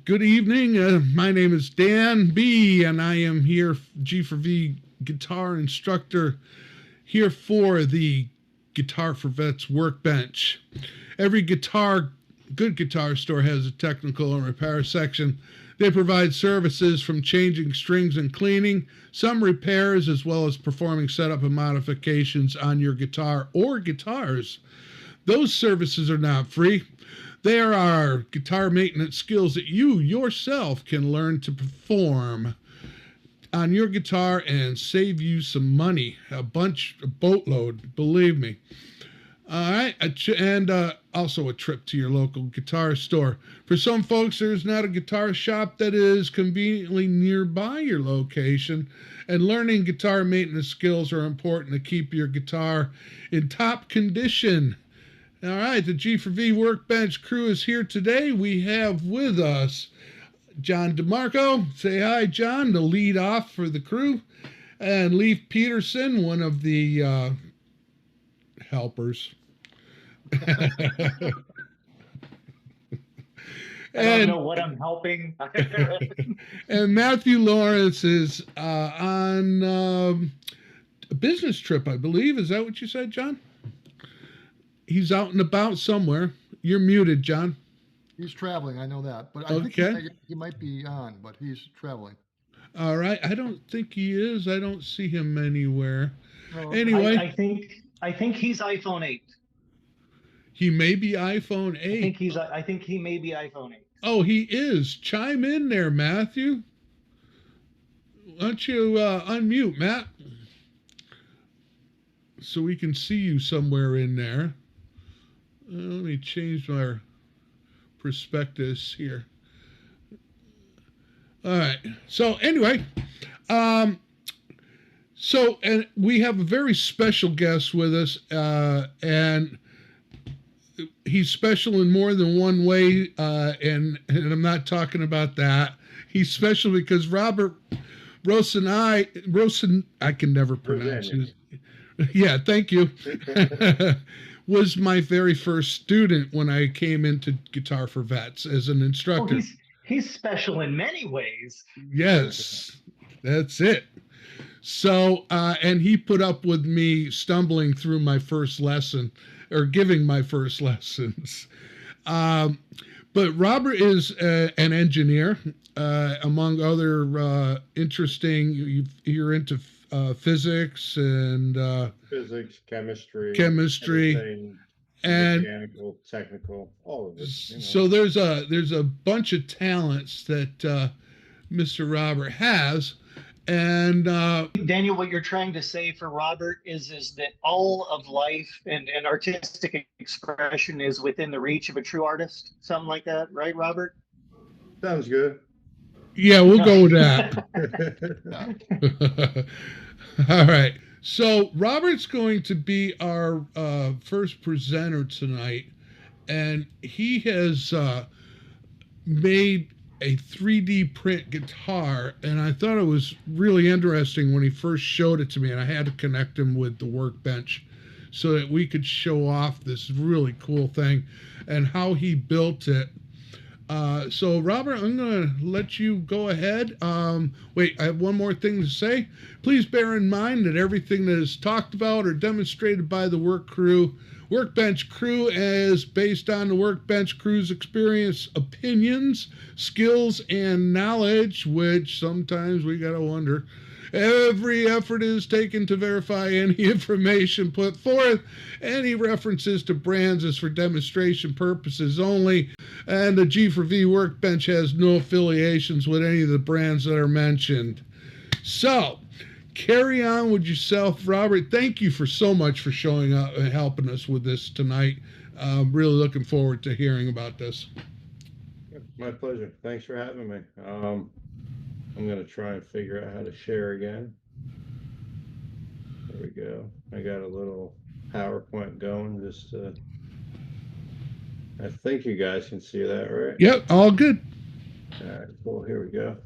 Good evening. My name is Dan B, and I am here, G4V guitar instructor, here for the Guitar for Vets Workbench. Every good guitar store has a technical and repair section. They provide services from changing strings and cleaning, some repairs, as well as performing setup and modifications on your guitar or guitars. Those services are not free. There are guitar maintenance skills that you yourself can learn to perform on your guitar and save you some money, a boatload, believe me. All right, and also a trip to your local guitar store. For some folks, there's not a guitar shop that is conveniently nearby your location, and learning guitar maintenance skills are important to keep your guitar in top condition. All right, the G4V Workbench crew is here today. We have with us John DeMarco. Say hi, John, the lead off for the crew. And Leif Peterson, one of the helpers. I don't know what I'm helping. And Matthew Lorance is on a business trip, I believe. Is that what you said, John? He's out and about somewhere. You're muted, John. He's traveling, I know that. But I think he might be on, but he's traveling. All right. I don't think he is. I don't see him anywhere. No, Anyway. I think he's iPhone 8. He may be iPhone 8. I think he may be iPhone 8. Oh, he is. Chime in there, Matthew. Why don't you unmute, Matt? So we can see you somewhere in there. Let me change my prospectus here. All right. So anyway, and we have a very special guest with us, and he's special in more than one way, and I'm not talking about that. He's special because Robert Rosania, I can never pronounce his. Yeah, thank you. Was my very first student when I came into Guitar for Vets as an instructor. Oh, he's special in many ways. Yes, that's it. So, and he put up with me stumbling through my first lesson, or giving my first lessons. But Robert is an engineer, among other interesting. You're into physics and physics, chemistry, and mechanical, technical, all of it. So there's a bunch of talents that Mr. Robert has. And Daniel, what you're trying to say for Robert is that all of life and artistic expression is within the reach of a true artist, something like that, right, Robert? Sounds good. Yeah, we'll go with that. All right. So Robert's going to be our first presenter tonight, and he has made a 3D print guitar, and I thought it was really interesting when he first showed it to me, and I had to connect him with the workbench so that we could show off this really cool thing and how he built it. So Robert, I'm going to let you go ahead. Wait, I have one more thing to say. Please bear in mind that everything that is talked about or demonstrated by the Workbench crew is based on the Workbench crew's experience, opinions, skills, and knowledge, which sometimes we got to wonder. Every effort is taken to verify any information put forth. Any references to brands is for demonstration purposes only, and the G4V Workbench has no affiliations with any of the brands that are mentioned. So, carry on with yourself, Robert. Thank you so much for showing up and helping us with this tonight. I'm really looking forward to hearing about this. My pleasure. Thanks for having me. I'm going to try and figure out how to share again. There we go. I got a little PowerPoint going just to... I think you guys can see that, right? Yep, all good. All right, cool. Here we go.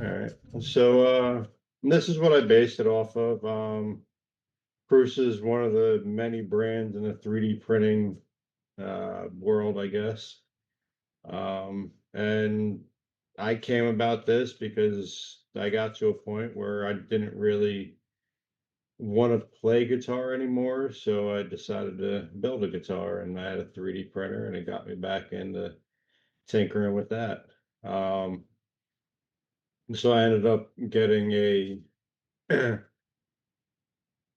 All right. So this is what I based it off of. Prusa is one of the many brands in the 3D printing world, I guess. And I came about this because I got to a point where I didn't really want to play guitar anymore, so I decided to build a guitar, and I had a 3D printer, and it got me back into tinkering with that. So I ended up getting a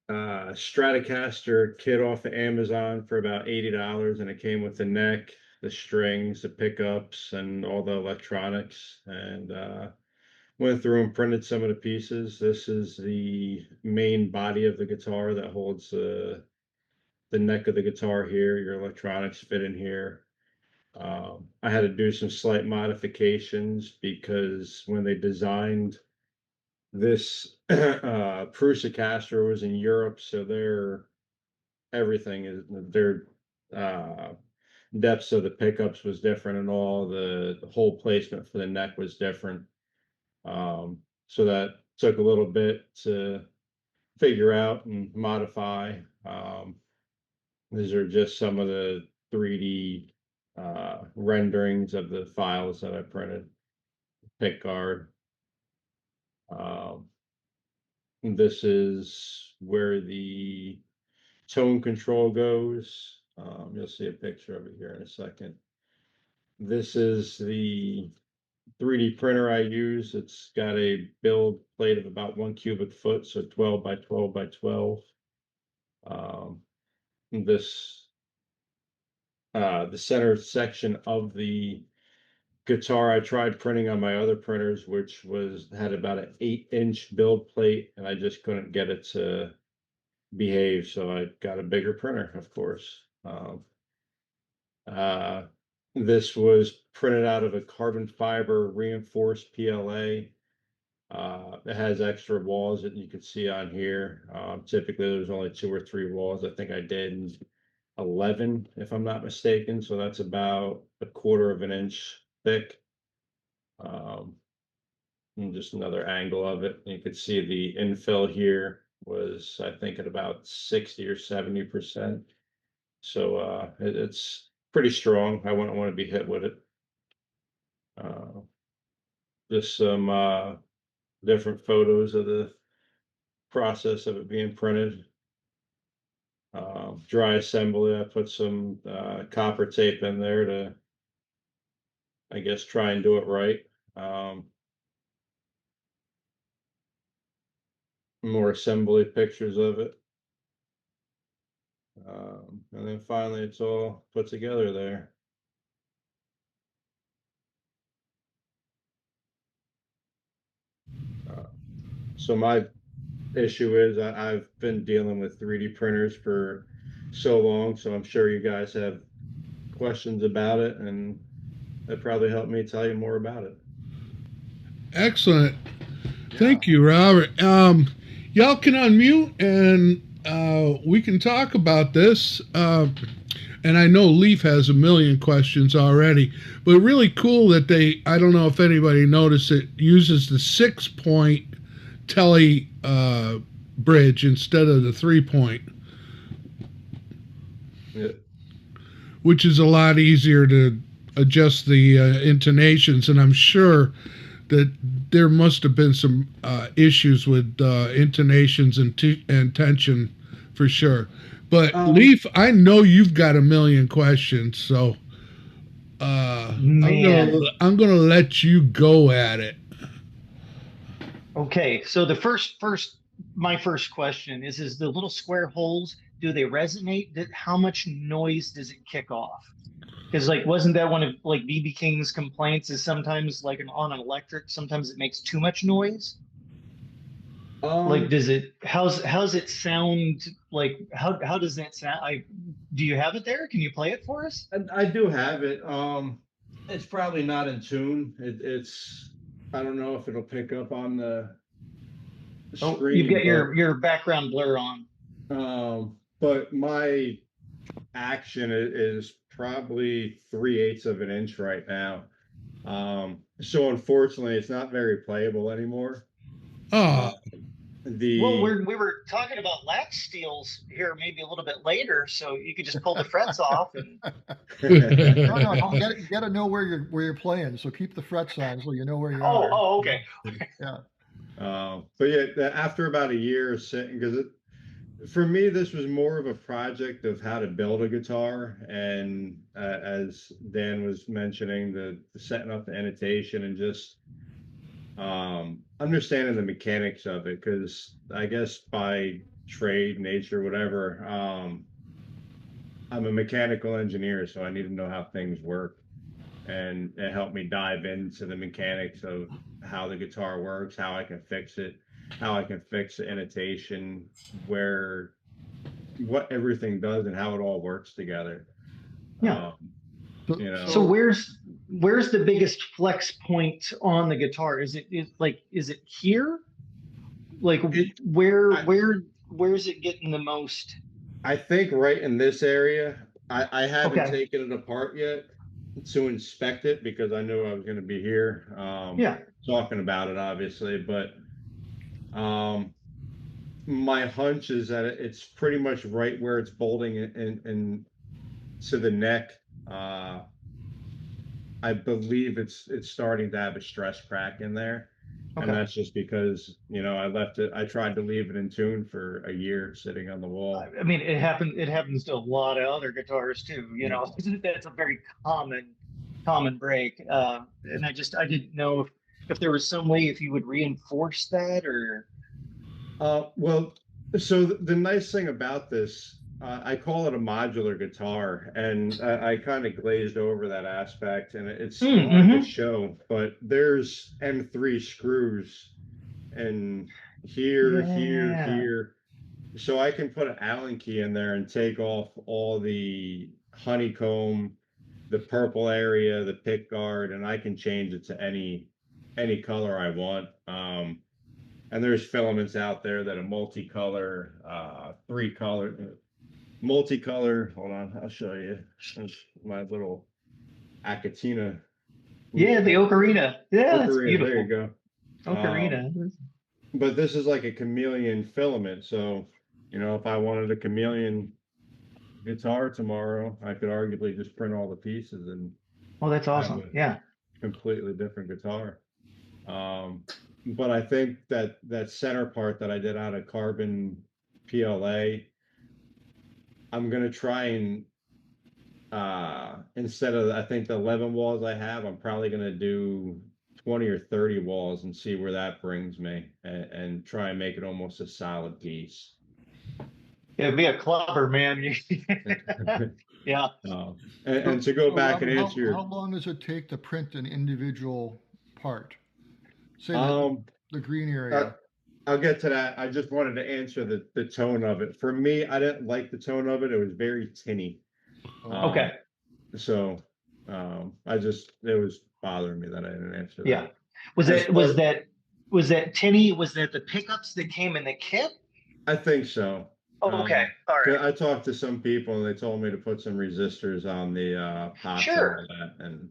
Stratocaster kit off of Amazon for about $80, and it came with the neck, the strings, the pickups, and all the electronics. And went through and printed some of the pieces. This is the main body of the guitar that holds the neck of the guitar here. Your electronics fit in here. I had to do some slight modifications because when they designed this Prusa was in Europe, so their uh, depths of the pickups was different, and all the hole placement for the neck was different. So that took a little bit to figure out and modify. These are just some of the 3D renderings of the files that I printed. Pick guard. This is where the tone control goes. You'll see a picture of it here in a second. This is the 3D printer I use. It's got a build plate of about 1 cubic foot, so 12 by 12 by 12. The center section of the guitar I tried printing on my other printers, which had about an 8-inch build plate, and I just couldn't get it to behave, so I got a bigger printer, of course. This was printed out of a carbon fiber reinforced PLA. It has extra walls that you can see on here. Typically, there's only 2 or 3 walls. I think I did 11, if I'm not mistaken. So that's about 1/4 of an inch thick. And just another angle of it. You can see the infill here was, I think, at about 60 or 70%. So it's pretty strong. I wouldn't want to be hit with it. Just some different photos of the process of it being printed. Dry assembly, I put some copper tape in there to, I guess, try and do it right. More assembly pictures of it. And then finally it's all put together there. So my issue is I've been dealing with 3D printers for so long, so I'm sure you guys have questions about it, and that probably helped me tell you more about it. Excellent. Thank you, Robert. Y'all can unmute and we can talk about this. And I know Leif has a million questions already, but really cool that I don't know if anybody noticed it, uses the 6-point tele bridge instead of the 3-point. Yeah. Which is a lot easier to adjust the intonations, and I'm sure that there must have been some issues with intonations and tension for sure. But Leif, I know you've got a million questions, so I'm gonna let you go at it. Okay, so my first question is the little square holes, do they resonate? How much noise does it kick off? Because like, wasn't that one of like BB King's complaints? Is sometimes like on an electric, sometimes it makes too much noise. Like, how's it sound? Like, how does that sound? Do you have it there? Can you play it for us? I do have it. It's probably not in tune. It's I don't know if it'll pick up on the screen. You've got your background blur on. But my action is probably 3/8 of an inch right now. So unfortunately, it's not very playable anymore. Well, The we were talking about latch steels here maybe a little bit later, so you could just pull the frets off and. No, you gotta know where you're playing. So keep the frets on so you know where you are. Oh, okay. Yeah. but yeah, after about a year of sitting, because for me, this was more of a project of how to build a guitar. And as Dan was mentioning, the setting up the annotation and just understanding the mechanics of it. Because I guess by trade, nature, whatever, I'm a mechanical engineer, so I need to know how things work. And it helped me dive into the mechanics of how the guitar works, how I can fix it, how I can fix the annotation, what everything does and how it all works together. Yeah. So where's the biggest flex point on the guitar? Is it here? Like where's it getting the most? I think right in this area. I haven't Okay. taken it apart yet to inspect it because I knew I was going to be here talking about it, obviously. But my hunch is that it's pretty much right where it's bolting in to the neck. I believe it's starting to have a stress crack in there. Okay. And that's just because, I tried to leave it in tune for a year sitting on the wall. I mean, it happens to a lot of other guitars too, That's a very common break. And I didn't know if there was some way if you would reinforce that or. Well, so the nice thing about this, I call it a modular guitar, and I kind of glazed over that aspect, and it's hard to show, but there's M3 screws and here. So I can put an Allen key in there and take off all the honeycomb, the purple area, the pick guard, and I can change it to any color I want. And there's filaments out there that are multicolor, multicolor. Hold on, I'll show you. There's my little Acatina. Yeah, the ocarina. Yeah, that's beautiful. There you go. Ocarina. But this is like a chameleon filament. So, if I wanted a chameleon guitar tomorrow, I could arguably just print all the pieces and. Oh, that's awesome. Yeah. Completely different guitar. But I think that center part that I did out of carbon PLA, I'm going to try and instead of, I think, the 11 walls I have, I'm probably going to do 20 or 30 walls and see where that brings me and try and make it almost a solid piece. It'd be a clubber, man. Yeah. And to go back and answer your. How long does it take to print an individual part? Say the green area. I'll get to that. I just wanted to answer the tone of it. For me, I didn't like the tone of it. It was very tinny. Okay. So it was bothering me that I didn't answer that. Yeah. Was that tinny? Was that the pickups that came in the kit? I think so. Oh, okay. All right. I talked to some people and they told me to put some resistors on the pots and all that, and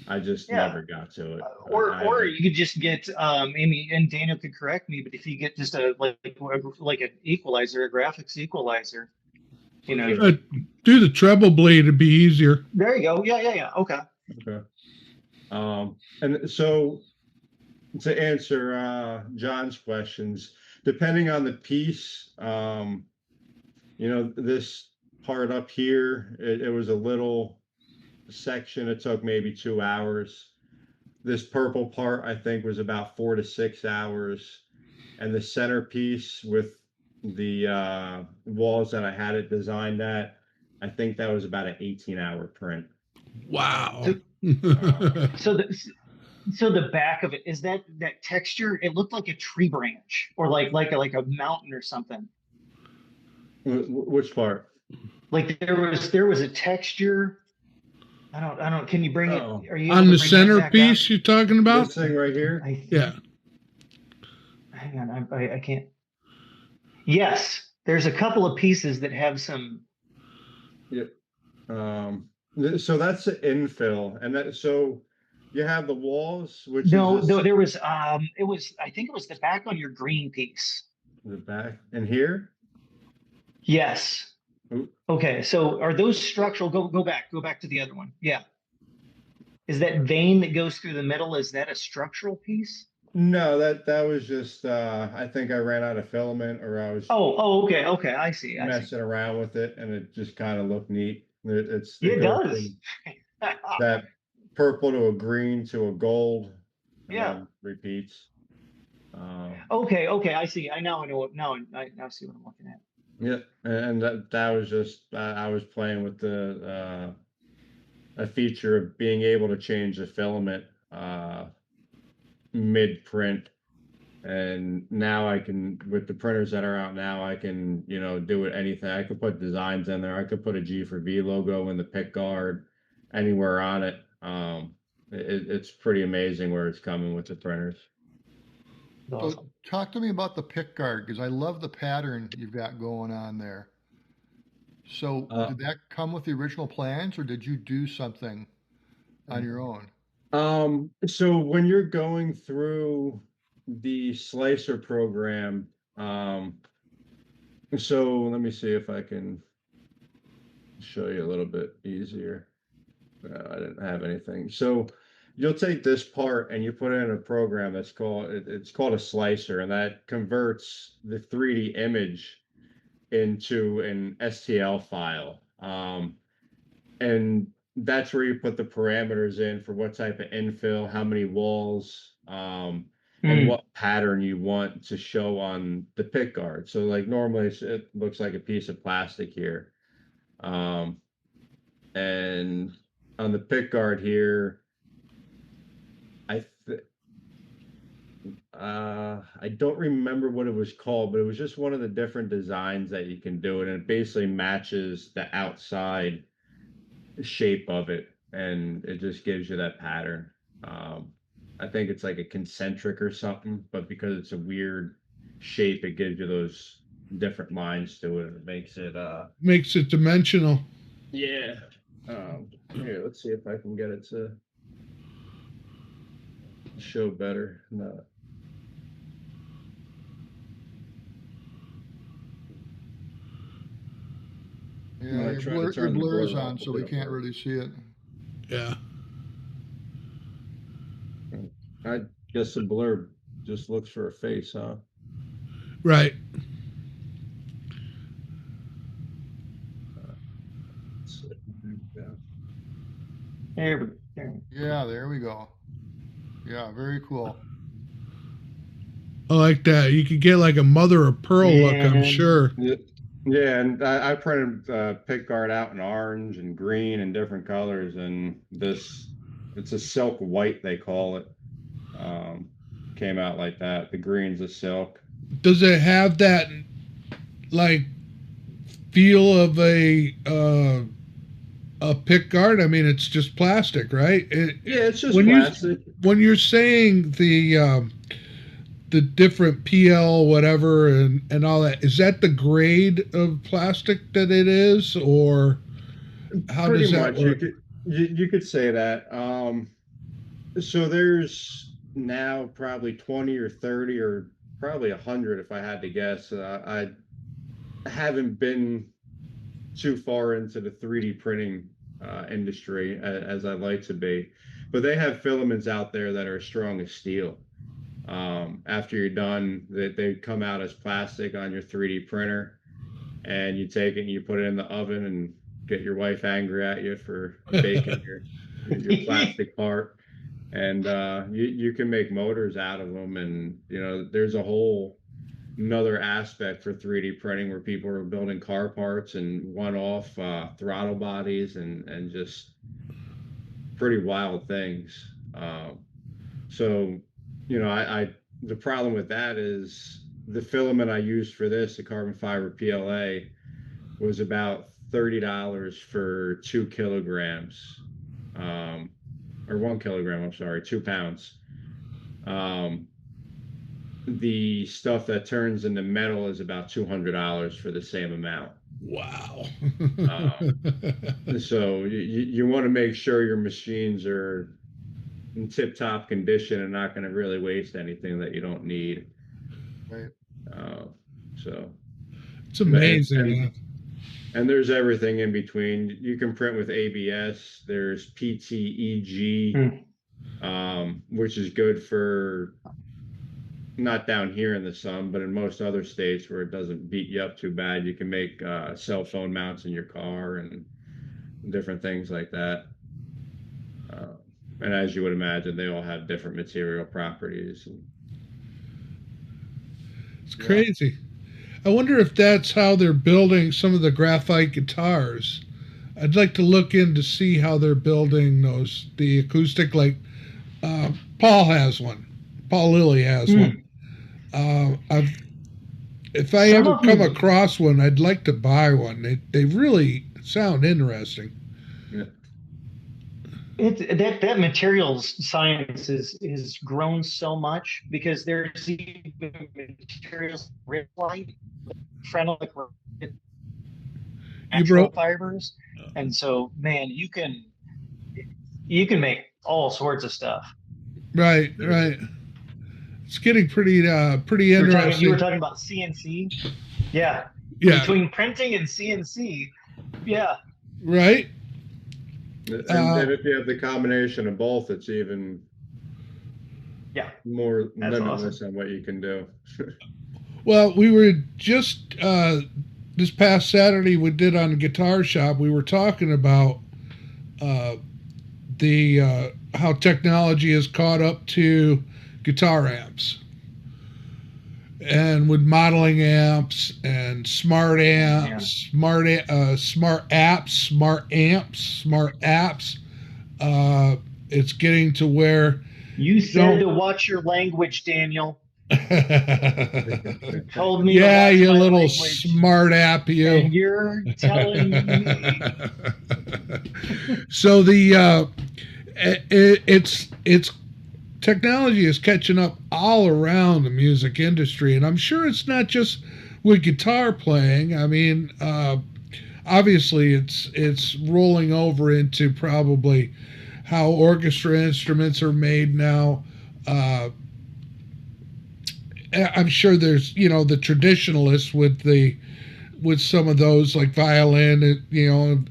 I just never got to it. Or you could just get Amy and Daniel could correct me, but if you get just like an equalizer, a graphics equalizer, do the treble blade, it'd be easier. There you go. Yeah. Okay. And so to answer John's questions, depending on the piece, this part up here, it was a little section. It took maybe 2 hours. This purple part, I think, was about 4 to 6 hours. And the centerpiece with the walls that I had it designed at, I think that was about an 18-hour print. Wow. So the back of it, is that texture? It looked like a tree branch or like a mountain or something. Which part? Like there was a texture. I don't. Can you bring it? Are you on the centerpiece you're talking about? This thing right here. Yeah. Hang on, I can't. Yes, there's a couple of pieces that have some. Yep. So that's the infill, and You have the walls, which No, is no, there was it was, I think it was the back on your green piece. the back and here. Yes. Oop. Okay, so are those structural? Go back to the other one. Yeah. Is that vein that goes through the middle, is that a structural piece? No, that was just I think I ran out of filament or I was Okay. I see. messing around with it and it just kind of looked neat. Yeah, It it goes does. from that purple to a green to a gold and Yeah. then repeats. Okay. I see. I know what I now see what I'm looking at. Yeah, and that was just I was playing with the a feature of being able to change the filament mid print, and now I can, with the printers that are out now, I can, you know, do it anything. I could put designs in there. I could put a G4V logo in the pick guard anywhere on it. It's pretty amazing where it's coming with the printers. Awesome. So talk to me about the pick guard, because I love the pattern you've got going on there. So did that come with the original plans or did you do something on your own? So when you're going through the slicer program, so let me see if I can show you a little bit easier. I didn't have anything. So you'll take this part and you put it in a program that's called it's called a slicer, and that converts the 3D image into an STL file. And that's where you put the parameters in for what type of infill, how many walls, and what pattern you want to show on the pick guard. So like normally it looks like a piece of plastic here. And on the pick guard here, I don't remember what it was called, but it was just one of the different designs that you can do it, and it basically matches the outside shape of it, and it just gives you that pattern. I think it's like a concentric or something, but because it's a weird shape, it gives you those different lines to it. It makes it dimensional. Yeah. Here, let's see if I can get it to show better. No. Yeah, your blur's on, so we can't really see it. Yeah. I guess the blur just looks for a face, huh? Right. There we go. Yeah, very cool. I like that. You could get like a mother of pearl look, I'm sure. Yeah, and I printed pick guard out in orange and green and different colors, and it's a silk white, they call it. Came out like that. The green's a silk. Does it have that like feel of a pick guard? I mean, it's just plastic, right? Yeah, it's just plastic. When you're saying the different PL whatever and all that, is that the grade of plastic that it is, or how does that work? You could say that. So there's now probably 20 or 30 or probably 100 if I had to guess. I haven't been too far into the 3D printing industry as I'd like to be, but they have filaments out there that are as strong as steel. After you're done, they come out as plastic on your 3D printer, and you take it and you put it in the oven and get your wife angry at you for baking your plastic part. And you can make motors out of them, and you know there's a whole another aspect for 3D printing where people are building car parts and one-off throttle bodies and just pretty wild things. So you know, the problem with that is the filament I used for this, the carbon fiber PLA, was about $30 for 2 kilograms, or 1 kilogram. I'm sorry, 2 pounds. The stuff that turns into metal is about $200 for the same amount. Wow. So you want to make sure your machines are, in tip-top condition and not going to really waste anything that you don't need. Right. So It's amazing. and there's everything in between. You can print with ABS. There's PTEG, which is good for not down here in the sun, but in most other states where it doesn't beat you up too bad. You can make cell phone mounts in your car and different things like that. And as you would imagine, they all have different material properties. It's crazy. I wonder if that's how they're building some of the graphite guitars. I'd like to look in to see how they're building the acoustic. Like Paul has one. Paul Lilly has one. If I ever come across one, I'd like to buy one. They really sound interesting. Yeah. That materials science is grown so much, because there's even materials light, phenolic natural fibers, and so man, you can make all sorts of stuff. Right. It's getting pretty interesting. You were talking about CNC, yeah. Between printing and CNC, yeah. Right. And if you have the combination of both, it's even more limitless on what you can do. Well, we were just this past Saturday we did on Guitar Shop. We were talking about how technology has caught up to guitar amps, and with modeling amps and smart amps, smart apps. It's getting to where you said to watch your language, Daniel. You told me. Yeah, you little language, smart app, you. And you're telling me. So it's technology is catching up all around the music industry, and I'm sure it's not just with guitar playing. I mean, obviously it's rolling over into probably how orchestra instruments are made now. I'm sure there's the traditionalists with some of those, like violin,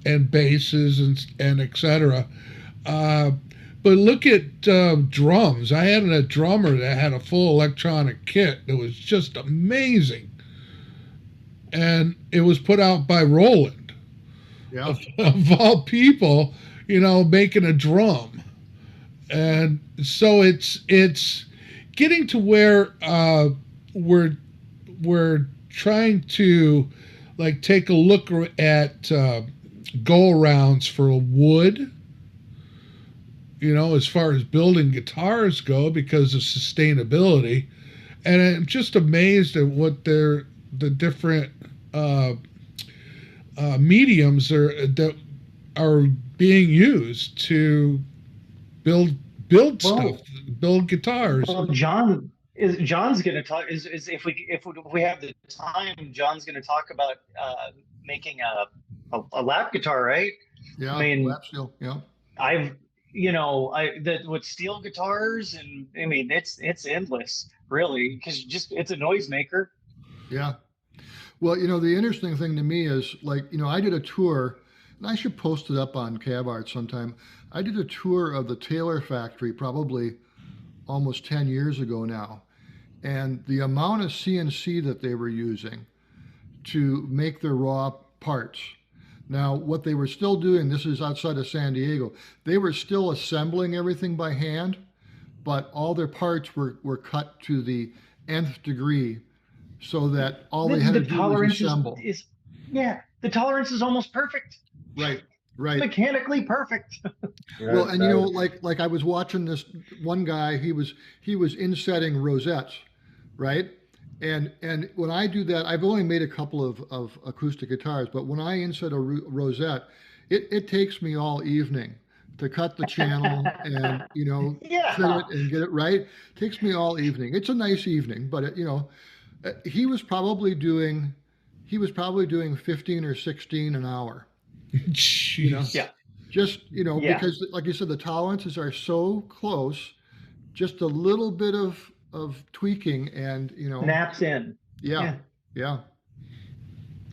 and basses and etc. But look at drums. I had a drummer that had a full electronic kit that was just amazing. And it was put out by Roland. Yeah. Of all people, making a drum. And so it's getting to where we're trying to take a look at go-arounds for wood, as far as building guitars go, because of sustainability. And I'm just amazed at what the different mediums that are being used to build stuff, build guitars. Well, John's going to talk. Is if we have the time, John's going to talk about making a lap guitar, right? Yeah, I mean, lap steel. Yeah. With steel guitars, and I mean it's endless, really, because it's a noisemaker. Yeah. Well, the interesting thing to me is I did a tour, and I should post it up on Cab Art sometime. I did a tour of the Taylor factory probably almost 10 years ago now. And the amount of CNC that they were using to make their raw parts. Now, what they were still doing, this is outside of San Diego, they were still assembling everything by hand, but all their parts were cut to the nth degree so that all they had to do was assemble. The tolerance is almost perfect. Right. Mechanically perfect. Well, and like I was watching this one guy, he was insetting rosettes, right? And when I do that, I've only made a couple of acoustic guitars, but when I inset a rosette, it takes me all evening to cut the channel and fit it and get it right. It takes me all evening. It's a nice evening, but he was probably doing 15 or 16 an hour. Jeez. Yeah. Just, Yeah. because like you said, the tolerances are so close, just a little bit of tweaking and, Snaps in. yeah, Yeah. yeah,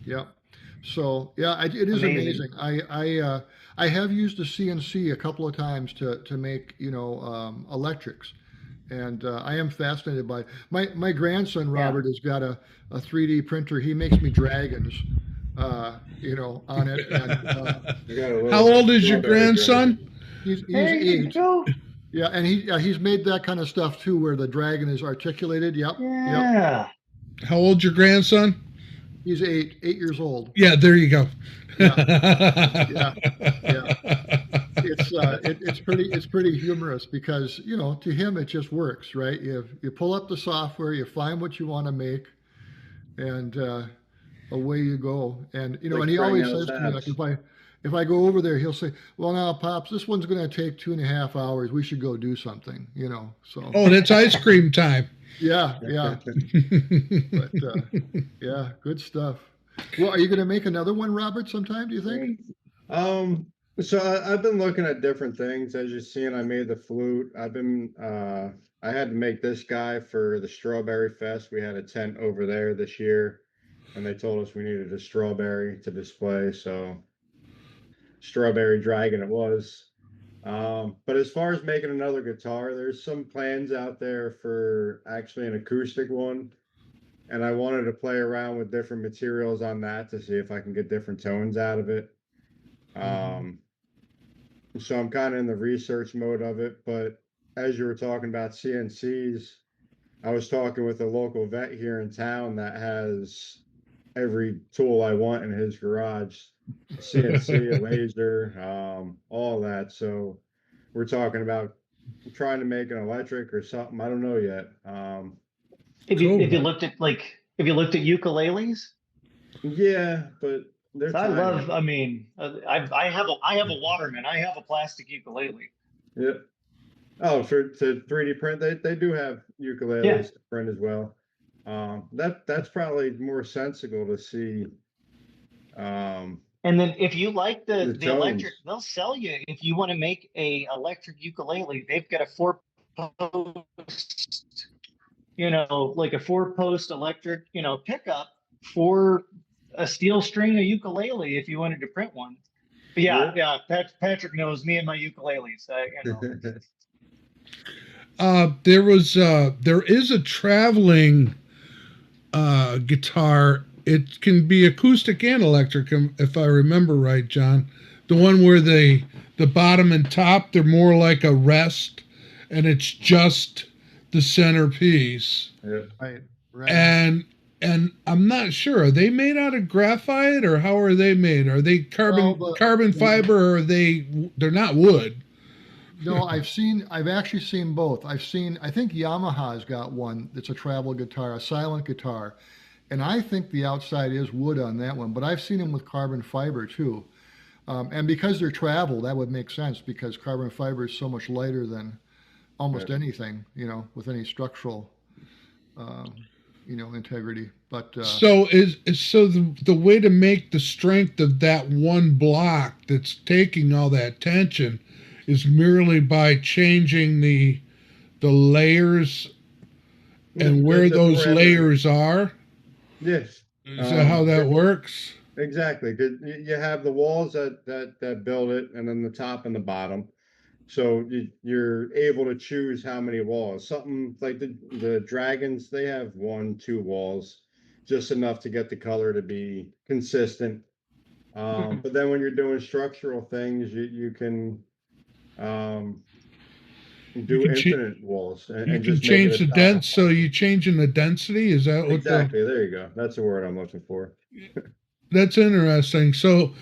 yeah. So yeah, it is Amazing. amazing. I have used the CNC a couple of times to make, electrics. And I am fascinated by my grandson Yeah. Robert has got a 3D printer. He makes me dragons, on it, and I got a How little old is your strawberry grandson? dragon. he's There you 8. go. Yeah, and he's made that kind of stuff too, where the dragon is articulated. Yep, yep. Yeah. How old your grandson? He's 8 years old. Yeah, there you go. Yeah, yeah, yeah. It's pretty humorous because to him it just works, right? You pull up the software, you find what you want to make, and away you go. And Like and he trying always out says to me, like, tabs. if I go over there, he'll say, "Well, now, pops, this one's going to take 2.5 hours. We should go do something." So Oh, that's ice cream time. yeah, yeah. But yeah, good stuff. Well, are you going to make another one, Robert, sometime, do you think? Um, so I've been looking at different things. As you've seen, I made the flute. I had to make this guy for the Strawberry Fest. We had a tent over there this year, and they told us we needed a strawberry to display. So Strawberry Dragon it was. But as far as making another guitar, there's some plans out there for actually an acoustic one. And I wanted to play around with different materials on that to see if I can get different tones out of it. Mhm. Um, so I'm kind of in the research mode of it. But as you were talking about CNCs, I was talking with a local vet here in town that has every tool I want in his garage, CNC, a laser, all that. So we're talking about trying to make an electric or something. I don't know yet. If you Cool. if you looked at ukuleles, Yeah, but they're so I tiny. love. I mean, I have a Waterman. I have a plastic ukulele. Yeah. Oh, for to 3D print, they do have Yeah. ukuleles to print as well. That's probably more sensible to see And then if you like the the electric, tones. they'll sell you if you want to make a electric ukulele. They've got a post, like a 4-post electric, pickup for a steel string, a ukulele if you wanted to print one. But yeah, Yeah. yeah, Patrick knows me and my ukuleles. There is a traveling guitar. It can be acoustic and electric, if I remember right, John. The one where the bottom and top, they're more like a rest, and it's just the centerpiece. Yeah. Right, right. And I'm not sure. Are they made out of graphite, or how are they made? Are they Well, carbon fiber, or they're not wood? no, I've actually seen both. I think Yamaha's got one that's a travel guitar, a silent guitar. And I think the outside is wood on that one, but I've seen them with carbon fiber too. And because they're travel, that would make sense because carbon fiber is so much lighter than almost Yeah. anything, with any structural, um, integrity. But So the way to make the strength of that one block that's taking all that tension is merely by changing the layers and where The those parameter. layers are. Yes. Is that how that works? Exactly. 'Cause you have the walls that build it, and then the top and the bottom. So you're able to choose how many walls. Something like the dragons, they have 1, 2 walls, just enough to get the color to be consistent. But then when you're doing structural things, you can You do can ch- infinite walls you and can just make it change a the top. so you changing the density. Is that what the? Exactly. There you go. That's the word I'm looking for. That's interesting. So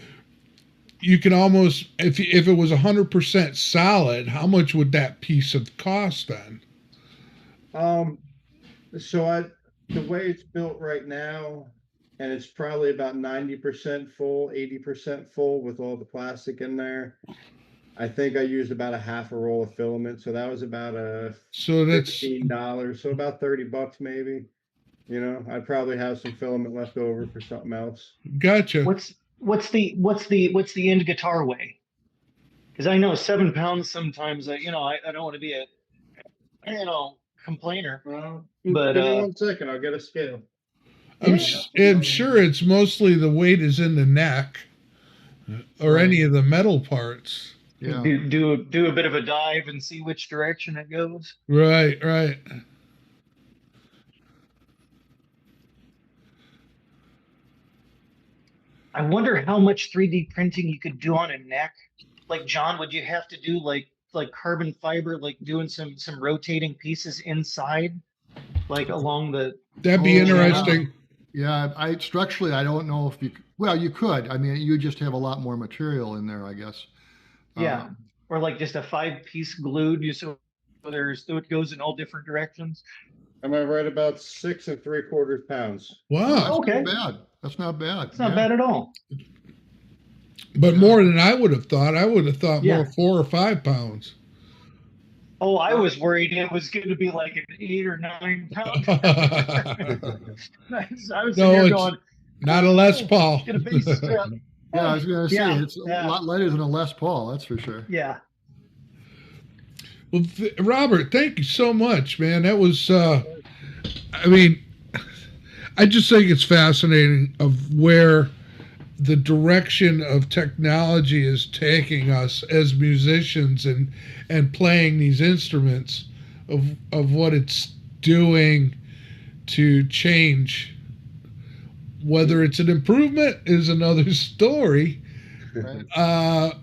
you can almost, if it was 100% solid, how much would that piece of cost then? Um, so the way it's built right now, and it's probably about 90% full, 80% full with all the plastic in there. I think I used about a half a roll of filament, so that was about a So that's $15, so about $30 maybe. I'd probably have some filament left over for something else. gotcha. what's the end guitar weigh? Because I know 7 pounds sometimes. I don't want to be a complainer. Well, But give me 1 second. I'll get a scale. I'm sure it's mostly the weight is in the neck or Right. any of the metal parts. Yeah. do a bit of a dive and see which direction it goes. Right, right. I wonder how much 3D printing you could do on a neck. Like, John, would you have to do like carbon fiber, like doing some rotating pieces inside, like along the? That'd be Oh, interesting. Yeah, I structurally, I don't know if you. Well, you could. I mean, you just have a lot more material in there, I guess. Yeah, or like just a 5-piece glued. So it goes in all different directions. Am I right about 6 3/4 pounds? Wow. That's Okay. not bad. That's not bad. It's not bad at all. But more than I would have thought. I would have thought Yeah. more 4 or 5 pounds. Oh, I was worried it was going to be like an 8 or 9 pound. I was No, sitting here it's going, not a Les Paul. get a bass strap. Yeah, I was going to say Yeah, it's yeah. a lot lighter than a Les Paul. That's for sure. Yeah. Well, Robert, thank you so much, man. That was, I mean, I just think it's fascinating of where the direction of technology is taking us as musicians and playing these instruments, of what it's doing to change. Whether it's an improvement is another story. Right. I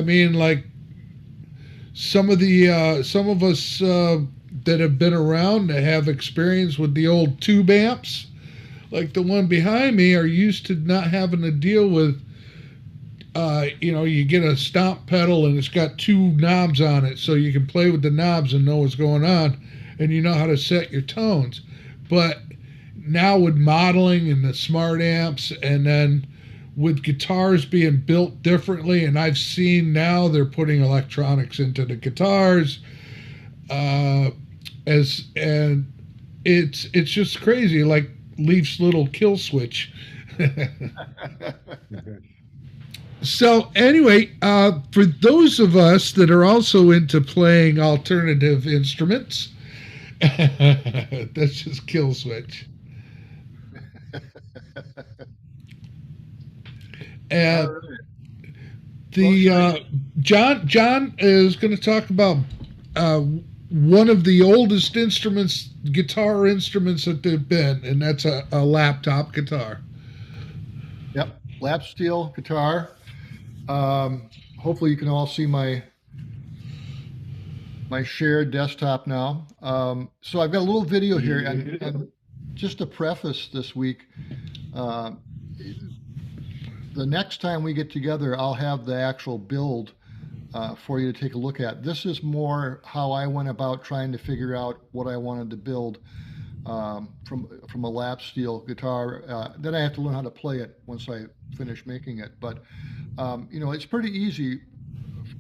mean, like some of us that have been around that have experience with the old tube amps, like the one behind me, are used to not having to deal with, you get a stomp pedal and it's got 2 knobs on it, so you can play with the knobs and know what's going on, and you know how to set your tones. But now with modeling and the smart amps, and then with guitars being built differently, and I've seen now they're putting electronics into the guitars, and it's just crazy, like Leif's little kill switch. So anyway, for those of us that are also into playing alternative instruments, that's just kill switch. And John is going to talk about one of the oldest instruments, guitar instruments that they've been, and that's a laptop guitar. Yep, lap steel guitar. Hopefully you can all see my shared desktop now. So I've got a little video here, and just to preface this week, the next time we get together, I'll have the actual build for you to take a look at. This is more how I went about trying to figure out what I wanted to build from a lap steel guitar. Then I have to learn how to play it once I finish making it. But it's pretty easy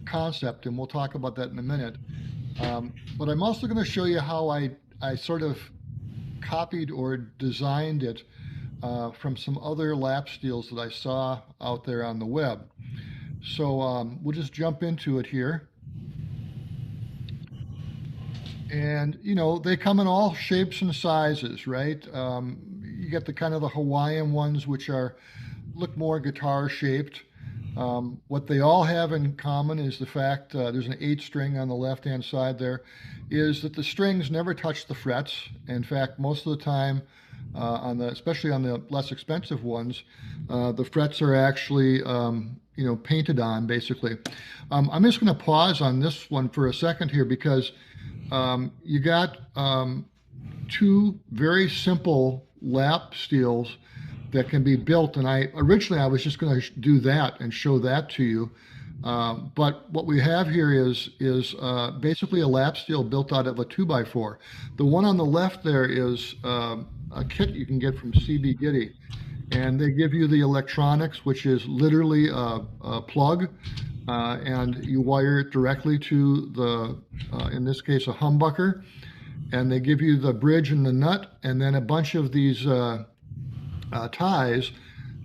concept, and we'll talk about that in a minute. But I'm also going to show you how I sort of copied or designed it from some other lap steels that I saw out there on the web. So we'll just jump into it here. And, they come in all shapes and sizes, right? You get the kind of the Hawaiian ones, which look more guitar shaped. What they all have in common is the fact there's an 8-string on the left-hand side there, is that the strings never touch the frets. In fact, most of the time, especially on the less expensive ones, the frets are actually painted on, basically. I'm just going to pause on this one for a second here, because you got 2 very simple lap steels that can be built, and originally I was just going to do that and show that to you, but what we have here is basically a lap steel built out of a 2x4. The one on the left there is a kit you can get from CB Giddy, and they give you the electronics, which is literally a plug, and you wire it directly to the, in this case, a humbucker, and they give you the bridge and the nut, and then a bunch of these ties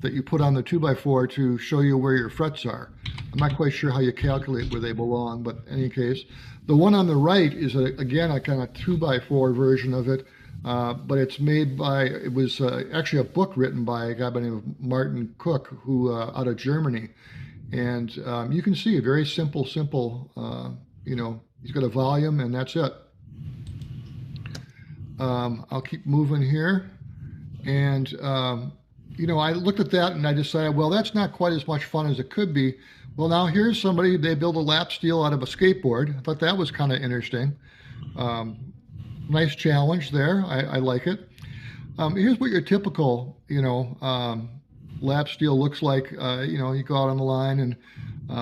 that you put on the 2x4 to show you where your frets are. I'm not quite sure how you calculate where they belong, but in any case, the one on the right is, again, a kind of 2x4 version of it, but it's made by, it was actually a book written by a guy by the name of Martin Cook, who out of Germany. And you can see a very simple, he's got a volume and that's it. I'll keep moving here. And, I looked at that and I decided, well, that's not quite as much fun as it could be. Well, now here's somebody, they build a lap steel out of a skateboard. I thought that was kind of interesting. Nice challenge there. I like it. Here's what your typical, lap steel looks like. You go out on the line and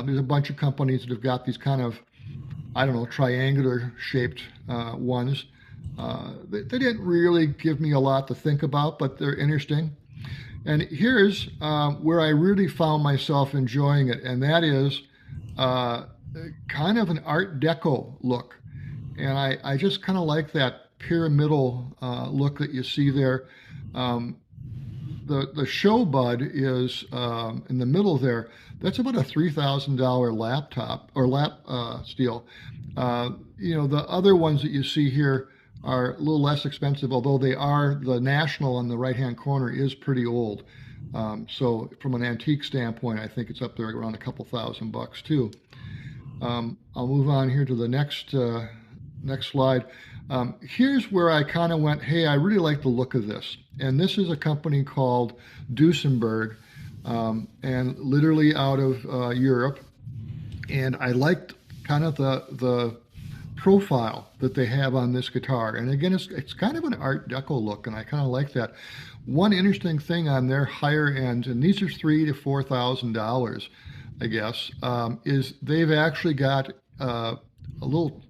there's a bunch of companies that have got these kind of, triangular shaped ones. They didn't really give me a lot to think about, but they're interesting. And here's where I really found myself enjoying it, and that is kind of an Art Deco look. And I just kind of like that pyramidal look that you see there. The show bud is in the middle there. That's about a $3,000 laptop or lap steel. The other ones that you see here are a little less expensive, although the National on the right-hand corner is pretty old. So from an antique standpoint, I think it's up there around a couple $1,000 too. I'll move on here to the next slide. Here's where I kind of went, hey, I really like the look of this. And this is a company called Duesenberg, and literally out of Europe. And I liked kind of the profile that they have on this guitar. And again, it's kind of an Art Deco look, and I kind of like that. One interesting thing on their higher end, and these are $3,000 to $4,000, I guess, is they've actually got a little,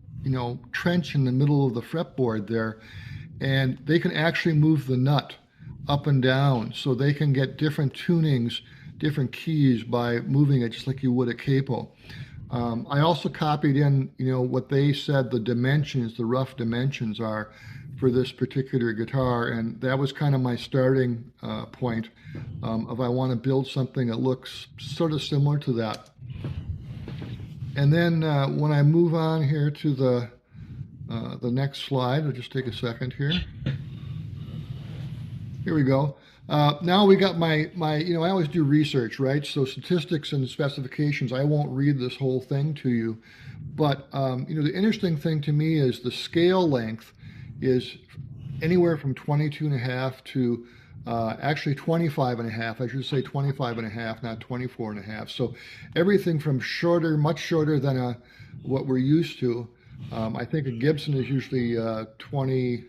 trench in the middle of the fretboard there, and they can actually move the nut up and down, so they can get different tunings, different keys by moving it just like you would a capo. I also copied in, what they said the dimensions, the rough dimensions are for this particular guitar, and that was kind of my starting point if I want to build something that looks sort of similar to that. And then when I move on here to the next slide, I'll just take a second here. Here we go. Now we got my I always do research, right? So statistics and specifications, I won't read this whole thing to you. But, the interesting thing to me is the scale length is anywhere from 22.5 to actually 25.5. I should say 25.5, not 24.5. So everything from shorter, much shorter than what we're used to. I think a Gibson is usually 24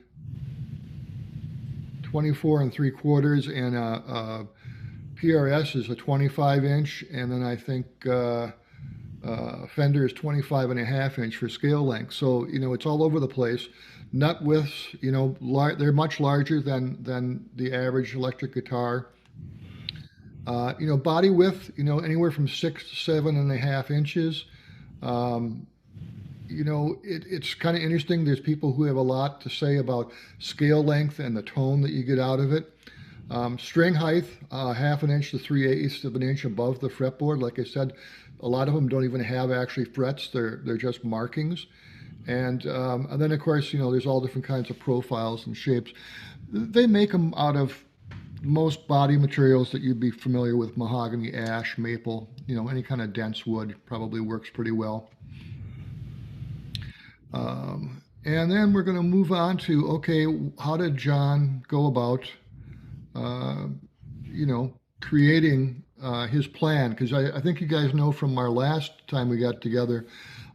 3/4, and PRS is a 25-inch, and then I think Fender is 25.5-inch for scale length. So it's all over the place. Nut widths, they're much larger than the average electric guitar. Body width, anywhere from 6 to 7.5 inches. It's kind of interesting. There's people who have a lot to say about scale length and the tone that you get out of it. String height, 1/2 inch to 3/8 of an inch above the fretboard. Like I said, a lot of them don't even have actually frets. They're just markings. And then, of course, there's all different kinds of profiles and shapes. They make them out of most body materials that you'd be familiar with: mahogany, ash, maple, any kind of dense wood probably works pretty well. And then we're going to move on to, okay, how did John go about, creating his plan? Because I think you guys know from our last time we got together,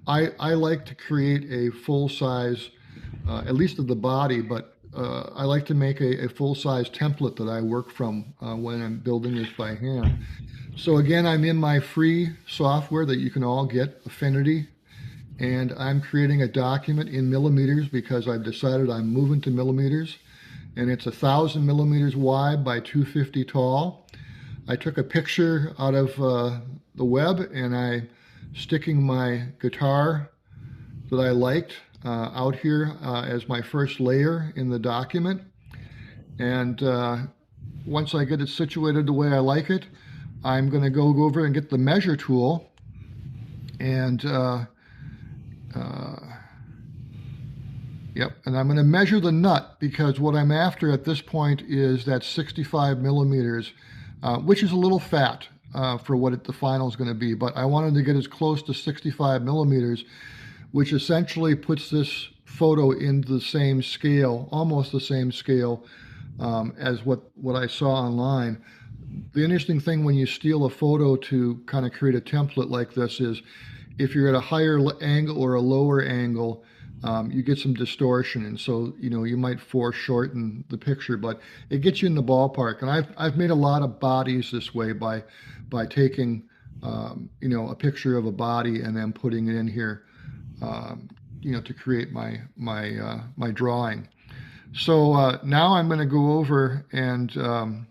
I like to create a full-size, at least of the body, but I like to make a full-size template that I work from when I'm building this by hand. So again, I'm in my free software that you can all get, Affinity. And I'm creating a document in millimeters because I've decided I'm moving to millimeters. And it's 1,000 millimeters wide by 250 tall. I took a picture out of the web, and I sticking my guitar that I liked out here as my first layer in the document. And once I get it situated the way I like it, I'm going to go over and get the measure tool and yep, and I'm going to measure the nut, because what I'm after at this point is that 65 millimeters, which is a little fat for what the final is going to be, but I wanted to get as close to 65 millimeters, which essentially puts this photo into the same scale, almost the same scale as what I saw online. The interesting thing when you steal a photo to kind of create a template like this is if you're at a higher angle or a lower angle, you get some distortion, and so you might foreshorten the picture, but it gets you in the ballpark. And I've made a lot of bodies this way by taking a picture of a body and then putting it in here to create my drawing. So now I'm going to go over and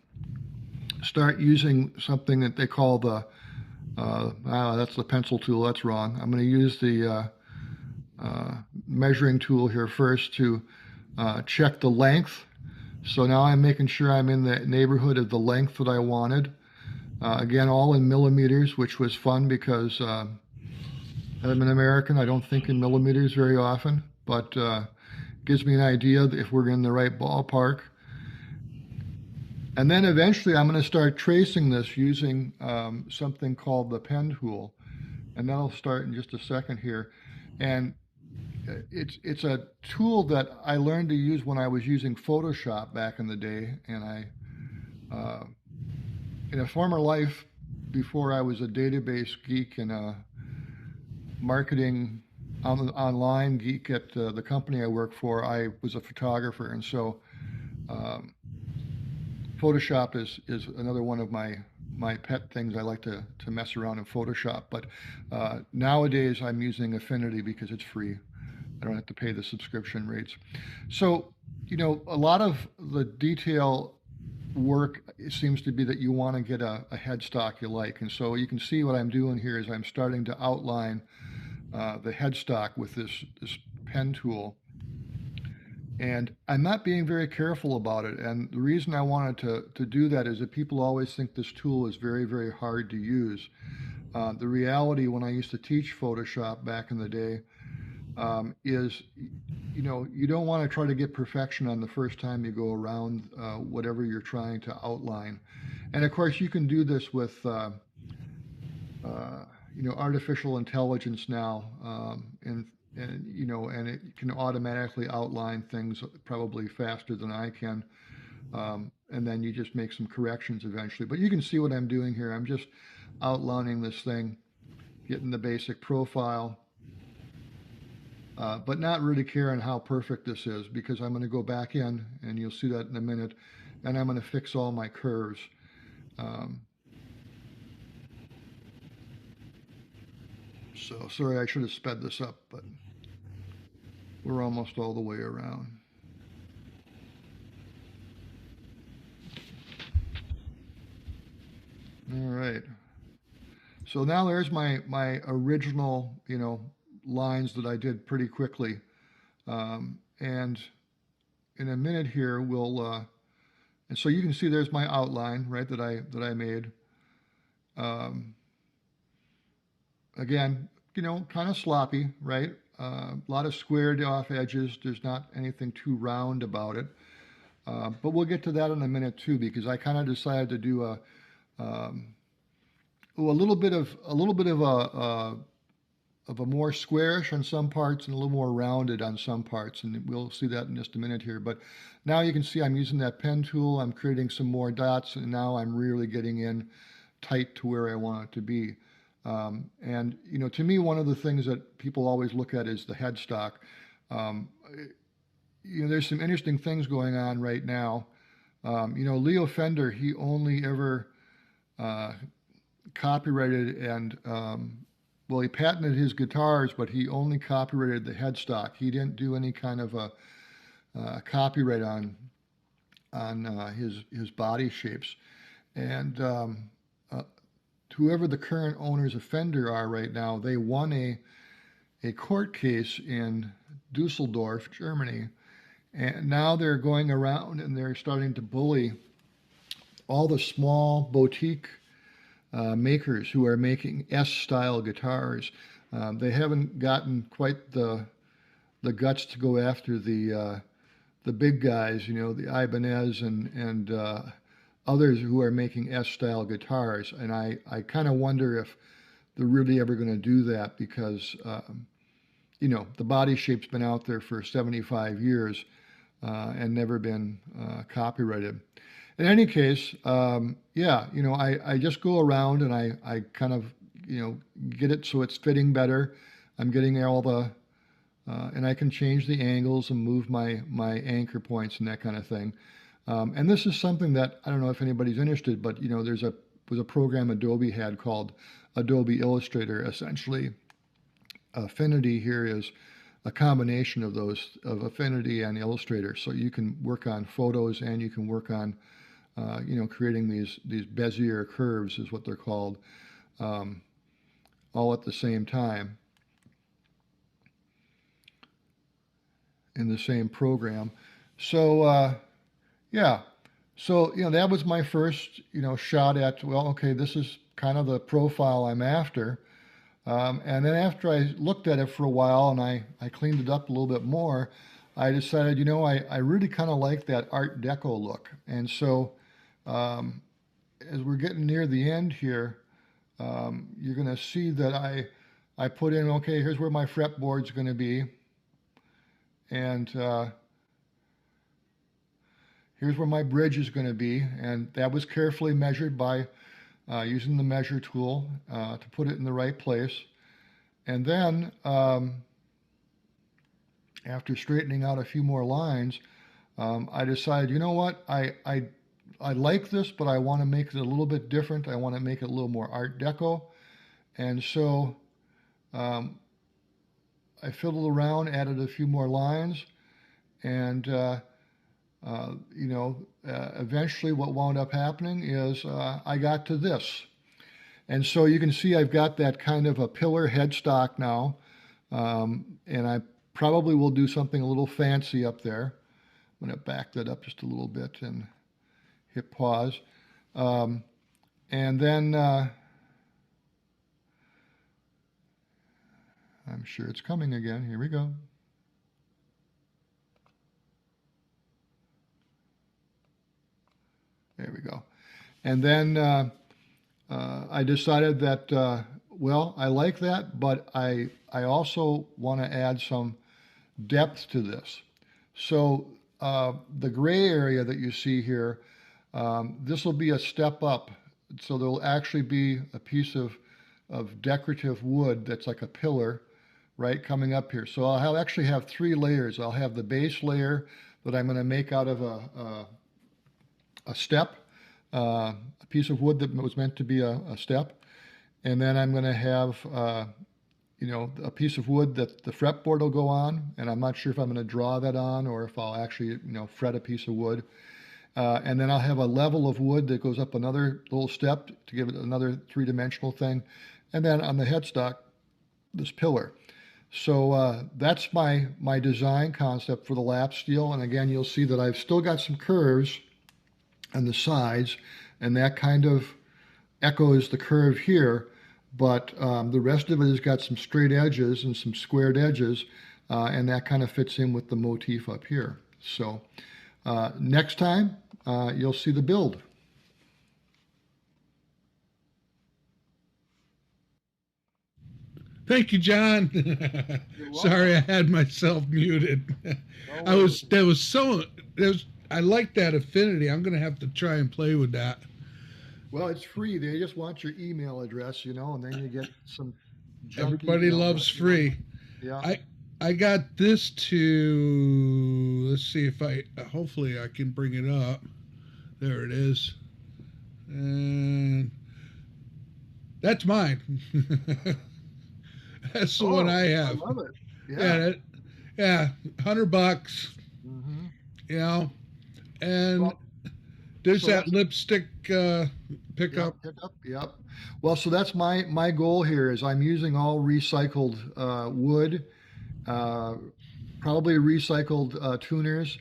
start using something that they call that's the pencil tool. That's wrong. I'm going to use the measuring tool here first to check the length. So now I'm making sure I'm in the neighborhood of the length that I wanted. Again, all in millimeters, which was fun because I'm an American. I don't think in millimeters very often, but gives me an idea if we're in the right ballpark. And then eventually I'm going to start tracing this using something called the pen tool. And that'll start in just a second here. And it's a tool that I learned to use when I was using Photoshop back in the day. And I, in a former life, before I was a database geek and a marketing online geek at the company I work for, I was a photographer. And so Photoshop is another one of my pet things. I like to mess around in Photoshop, but nowadays I'm using Affinity because it's free. I don't have to pay the subscription rates. So, a lot of the detail work, it seems to be that you want to get a headstock you like. And so you can see what I'm doing here is I'm starting to outline the headstock with this pen tool. And I'm not being very careful about it. And the reason I wanted to do that is that people always think this tool is very, very hard to use. The reality when I used to teach Photoshop back in the day is, you don't want to try to get perfection on the first time you go around whatever you're trying to outline. And of course, you can do this with artificial intelligence now, and it can automatically outline things probably faster than I can. And then you just make some corrections eventually. But you can see what I'm doing here. I'm just outlining this thing, getting the basic profile, but not really caring how perfect this is, because I'm going to go back in, and you'll see that in a minute, and I'm going to fix all my curves. So sorry, I should have sped this up, but we're almost all the way around. All right. So now there's my original, lines that I did pretty quickly. And in a minute here, we'll, and so you can see there's my outline, right, that I made. Again, kind of sloppy, right? A lot of squared off edges. There's not anything too round about it. But we'll get to that in a minute too, because I kind of decided to do a little bit of a more squarish on some parts and a little more rounded on some parts, and we'll see that in just a minute here. But now you can see I'm using that pen tool. I'm creating some more dots, and now I'm really getting in tight to where I want it to be. And to me, one of the things that people always look at is the headstock. There's some interesting things going on right now. Leo Fender, he only ever copyrighted and he patented his guitars, but he only copyrighted the headstock. He didn't do any kind of a copyright on his body shapes. And whoever the current owners of Fender are right now, they won a court case in Dusseldorf, Germany, and now they're going around and they're starting to bully all the small boutique makers who are making S-style guitars. They haven't gotten quite the guts to go after the big guys, the Ibanez and others who are making S-style guitars. And I kind of wonder if they're really ever going to do that because, the body shape's been out there for 75 years and never been copyrighted. In any case, I just go around and I kind of, get it so it's fitting better. I'm getting all the, and I can change the angles and move my anchor points and that kind of thing. And this is something that, I don't know if anybody's interested, but, was a program Adobe had called Adobe Illustrator. Essentially, Affinity here is a combination of Affinity and Illustrator. So you can work on photos and you can work on, creating these Bezier curves is what they're called, all at the same time in the same program. So, So, that was my first, shot at, well, okay, this is kind of the profile I'm after. And then after I looked at it for a while and I cleaned it up a little bit more, I decided, I really kind of like that Art Deco look. And so as we're getting near the end here, you're going to see that I put in, okay, here's where my fretboard's going to be. And here's where my bridge is going to be. And that was carefully measured by using the measure tool to put it in the right place. And then after straightening out a few more lines, I decided, you know what, I like this, but I want to make it a little bit different. I want to make it a little more Art Deco. And so I fiddled around, added a few more lines, and eventually what wound up happening is I got to this. And so you can see I've got that kind of a pillar headstock now, and I probably will do something a little fancy up there. I'm going to back that up just a little bit and hit pause. And then I'm sure it's coming again. Here we go. There we go. And then I decided that, well, I like that, but I also want to add some depth to this. So the gray area that you see here, this will be a step up. So there'll actually be a piece of decorative wood that's like a pillar, right, coming up here. So I'll actually have 3 layers. I'll have the base layer that I'm going to make out of a step, a piece of wood that was meant to be a step. And then I'm going to have, a piece of wood that the fretboard will go on. And I'm not sure if I'm going to draw that on or if I'll actually, fret a piece of wood. And then I'll have a level of wood that goes up another little step to give it another 3-dimensional thing. And then on the headstock, this pillar. So that's my design concept for the lap steel. And again, you'll see that I've still got some curves on the sides, and that kind of echoes the curve here. But the rest of it has got some straight edges and some squared edges, and that kind of fits in with the motif up here. So next time, you'll see the build. Thank you, John. Sorry, I had myself muted. I like that Affinity. I'm going to have to try and play with that. Well, it's free. They just want your email address, and then you get some. Everybody loves free. Yeah. I got this to, let's see if hopefully I can bring it up. There it is. And that's mine. That's the one I have. I love it. Yeah. $100. Mm-hmm. And there's that lipstick pickup. Yep. Well, so that's my goal here is I'm using all recycled wood, probably recycled tuners,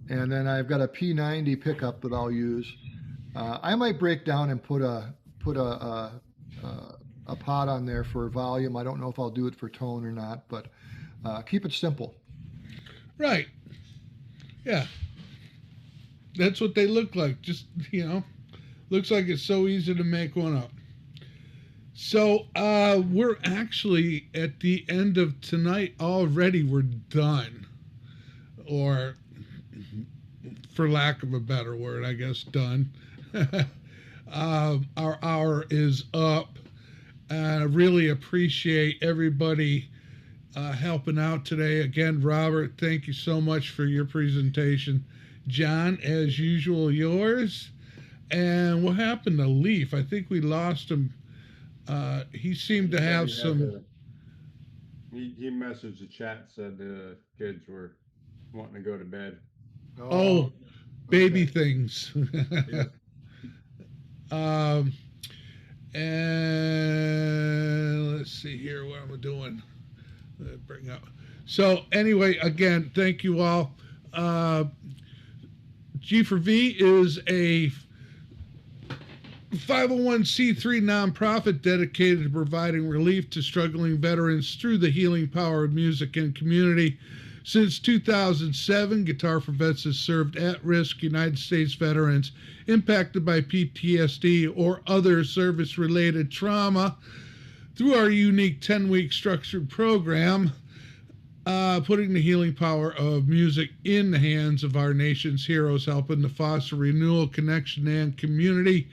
and then I've got a P90 pickup that I'll use. I might break down and put a pot on there for volume. I don't know if I'll do it for tone or not, but keep it simple. Right. Yeah. That's what they look like. Just, looks like it's so easy to make one up. So we're actually at the end of tonight already. We're done. Or, for lack of a better word, I guess, done. Our hour is up. I really appreciate everybody helping out today. Again, Robert, thank you so much for your presentation. John, as usual, yours. And what happened to Leif? I think we lost him. He seemed to have some... He messaged the chat, said the kids were wanting to go to bed. Oh, baby okay. things. Yeah. And let's see here what I'm doing. Bring up. So anyway, again, thank you all. G4V is a 501c3 nonprofit dedicated to providing relief to struggling veterans through the healing power of music and community. Since 2007, Guitar for Vets has served at-risk United States veterans impacted by PTSD or other service-related trauma through our unique 10-week structured program, putting the healing power of music in the hands of our nation's heroes, helping to foster renewal, connection, and community.